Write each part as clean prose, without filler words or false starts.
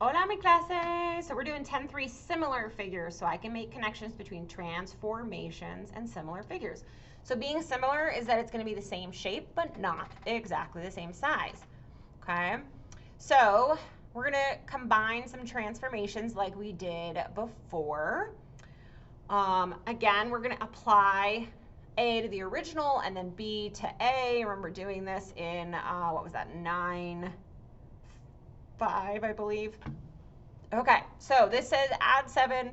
Hola, mi clase! So we're doing 10-3 similar figures, so I can make connections between transformations and similar figures. So being similar is that it's going to be the same shape, but not exactly the same size. Okay? So we're going to combine some transformations like we did before. Again, we're going to apply A to the original and then B to A. Remember doing this in, what was that, 9-5, I believe. Okay, so this says add 7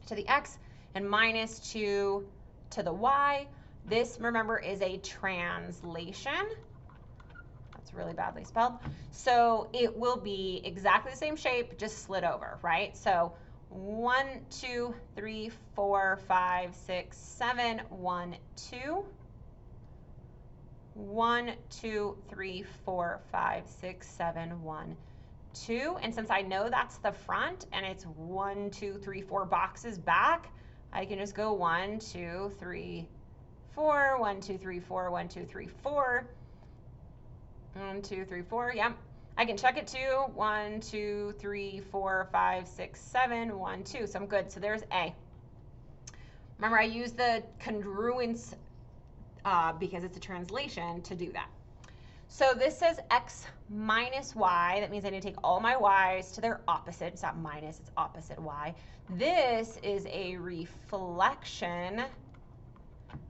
to the x and minus 2 to the y. This, remember, is a translation. That's really badly spelled. So it will be exactly the same shape, just slid over, right? So 1, 2, 3, 4, 5, 6, 7, 1, 2. 1, 2, 3, 4, 5, 6, 7, 1, 2. And since I know that's the front and it's 1, 2, 3, 4 boxes back, I can just go 1, 2, 3, 4, 1, 2, 3, 4, 1, 2, 3, 4. 1, 2, 3, 4. Yep. I can check it too. 1, 2, 3, 4, 5, 6, 7, 1, 2. So I'm good. So there's A. Remember, I use the congruence because it's a translation to do that. So this says x minus y. That means I need to take all my y's to their opposite. It's not minus, it's opposite y. This is a reflection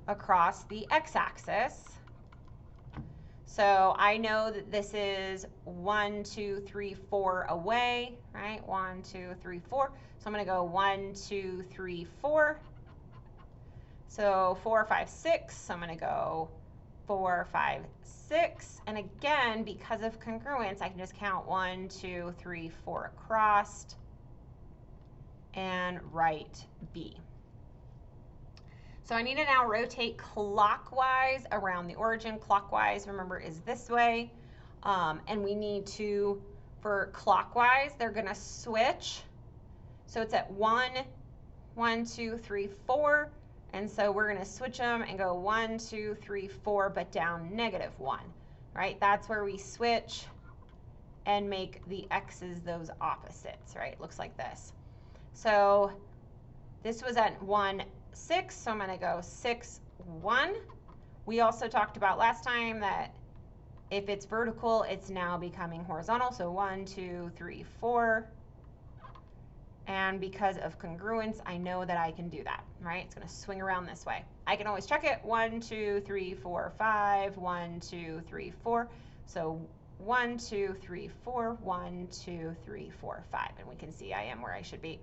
across the x-axis. So I know that this is 1, 2, 3, 4 away, right? 1, 2, 3, 4. So I'm going to go 1, 2, 3, 4. So 4, 5, 6. So I'm going to go 4, 5, 6. And again, because of congruence, I can just count 1, 2, 3, 4 across and write B. So I need to now rotate clockwise around the origin. Clockwise, remember, is this way. And we need to, for clockwise, they're going to switch. So it's at 1, 1, 2, 3, 4. And so we're going to switch them and go 1, 2, 3, 4, but down -1, right? That's where we switch and make the x's those opposites, right? It looks like this. So this was at 1, 6, so I'm going to go 6, 1. We also talked about last time that if it's vertical, it's now becoming horizontal. So 1, 2, 3, 4. And because of congruence, I know that I can do that, right? It's going to swing around this way. I can always check it. 1, 2, 3, 4, 5. 1, 2, 3, 4. So 1, 2, 3, 4. 1, 2, 3, 4, 5. And we can see I am where I should be.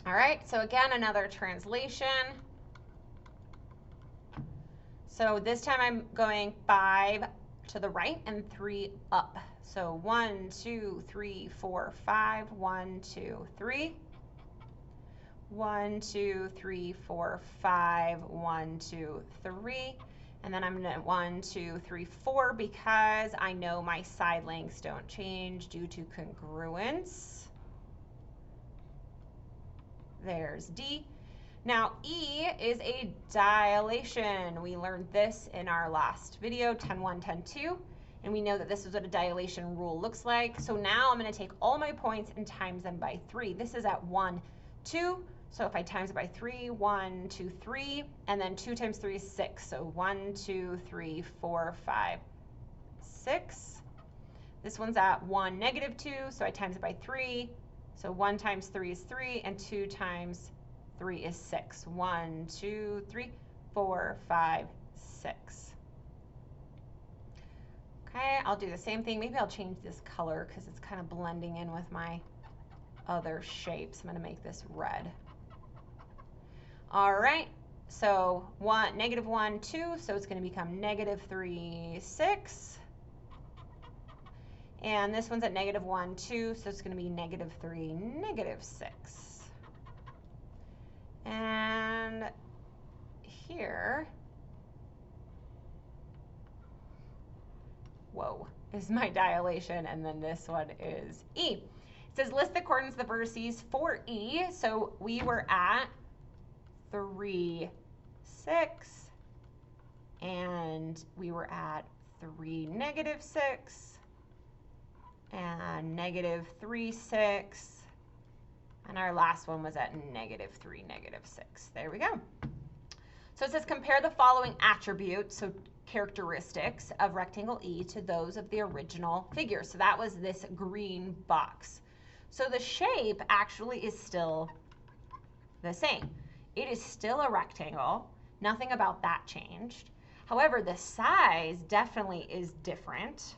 All right, so again, another translation. So this time I'm going 5 to the right and 3 up. So 1, 2, 3, 4, 5. 1, 2, 3. 1, 2, 3, 4, 5. 1, 2, 3. And then I'm going to 1, 2, 3, 4 because I know my side lengths don't change due to congruence. There's D. Now E is a dilation. We learned this in our last video, 10-1, 10-2, and we know that this is what a dilation rule looks like. So now I'm going to take all my points and times them by 3. This is at 1, 2. So if I times it by 3, 1, 2, 3, and then 2 times 3 is 6. So 1, 2, 3, 4, 5, 6. This one's at 1, -2, so I times it by 3. So 1 times 3 is 3, and 2 times 3 is 6. 1, 2, 3, 4, 5, 6. Okay, I'll do the same thing. Maybe I'll change this color because it's kind of blending in with my other shapes. I'm going to make this red. All right, so -1, 2, so it's going to become -3, 6. And this one's at -1, 2, so it's going to be -3, -6. And here, whoa, is my dilation, and then this one is E. It says list the coordinates of the vertices for E. So we were at 3, 6, and we were at 3, -6. and -3.6. And our last one was at -3, -6. There we go. So it says compare the following attributes, so characteristics of rectangle E to those of the original figure. So that was this green box. So the shape actually is still the same. It is still a rectangle. Nothing about that changed. However, the size definitely is different,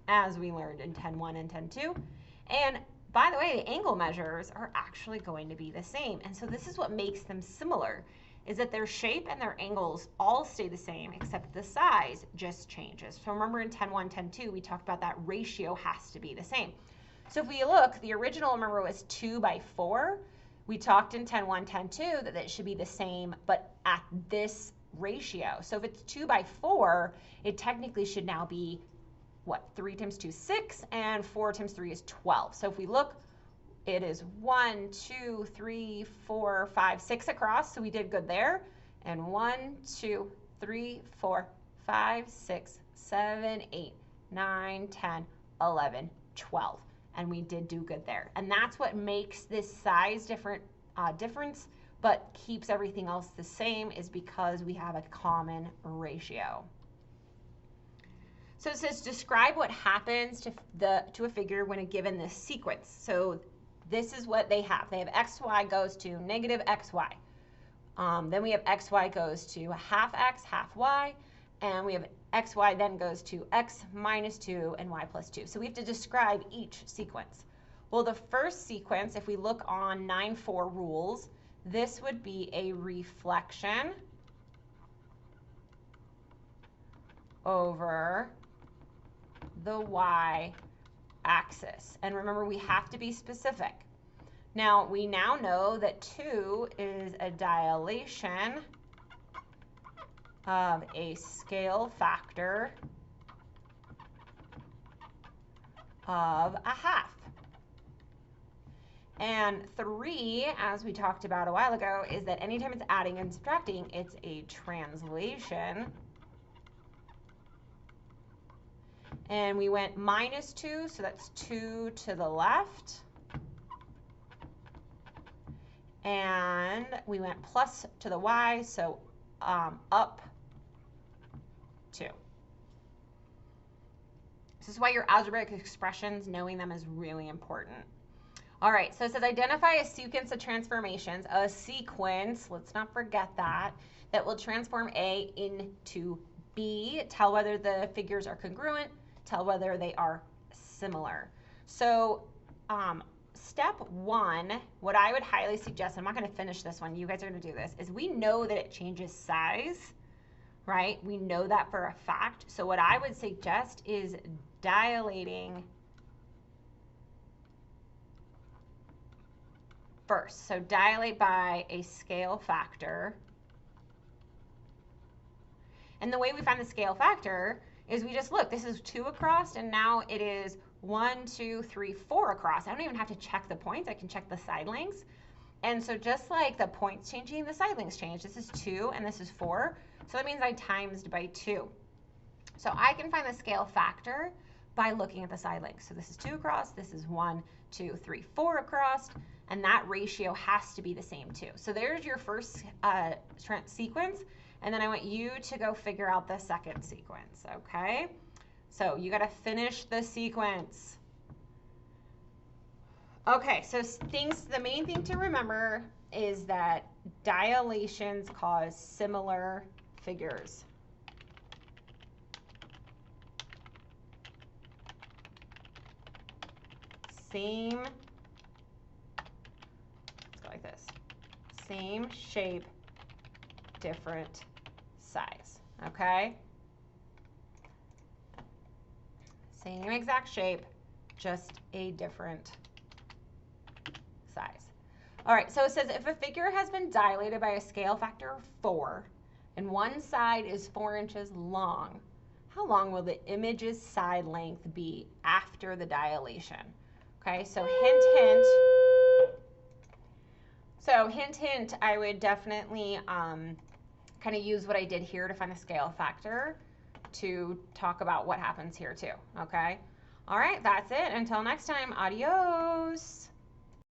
as we learned in 10.1 and 10.2. And by the way, the angle measures are actually going to be the same. And so this is what makes them similar, is that their shape and their angles all stay the same, except the size just changes. So remember in 10.1, 10.2, we talked about that ratio has to be the same. So if we look, the original, remember, was 2:4. We talked in 10.1, 10.2 that it should be the same, but at this ratio. So if it's 2:4, it technically should now be what? 3 times 2 is 6, and 4 times 3 is 12. So if we look, it is 1, 2, 3, 4, 5, 6 across, so we did good there. And 1, 2, 3, 4, 5, 6, 7, 8, 9, 10, 11, 12. And we did do good there. And that's what makes this size difference, but keeps everything else the same, is because we have a common ratio. So it says describe what happens to a figure when given this sequence. So this is what they have. They have xy goes to -xy. Then we have xy goes to half x, half y. And we have xy then goes to x minus 2 and y plus 2. So we have to describe each sequence. Well, the first sequence, if we look on 9.4 rules, this would be a reflection over the y-axis. And remember, we have to be specific. Now, we now know that 2 is a dilation of a scale factor of a half. And 3, as we talked about a while ago, is that anytime it's adding and subtracting, it's a translation. And we went -2, so that's 2 to the left. And we went plus to the y, so up 2. This is why your algebraic expressions, knowing them is really important. All right, so it says identify a sequence of transformations, a sequence, let's not forget that will transform A into B. Tell whether the figures are congruent, tell whether they are similar. So step 1, what I would highly suggest, I'm not going to finish this one, you guys are going to do this, is we know that it changes size, right? We know that for a fact. So what I would suggest is dilating first. So dilate by a scale factor. And the way we find the scale factor is we just look, this is 2 across, and now it is 1, 2, 3, 4 across. I don't even have to check the points, I can check the side lengths. And so just like the points changing, the side lengths change. This is 2 and this is 4, so that means I timesed by 2. So I can find the scale factor by looking at the side lengths. So this is 2 across, this is 1, 2, 3, 4 across, and that ratio has to be the same too. So there's your first sequence, and then I want you to go figure out the second sequence, okay? So you gotta finish the sequence. Okay, so the main thing to remember is that dilations cause similar figures. Same, let's go like this. Same shape, different size, okay? Same exact shape, just a different size. All right, so it says if a figure has been dilated by a scale factor of 4 and one side is 4 inches long, how long will the image's side length be after the dilation? Okay, so hint, hint. So hint, hint, I would definitely kind of use what I did here to find the scale factor to talk about what happens here too, okay? All right, that's it. Until next time, adios.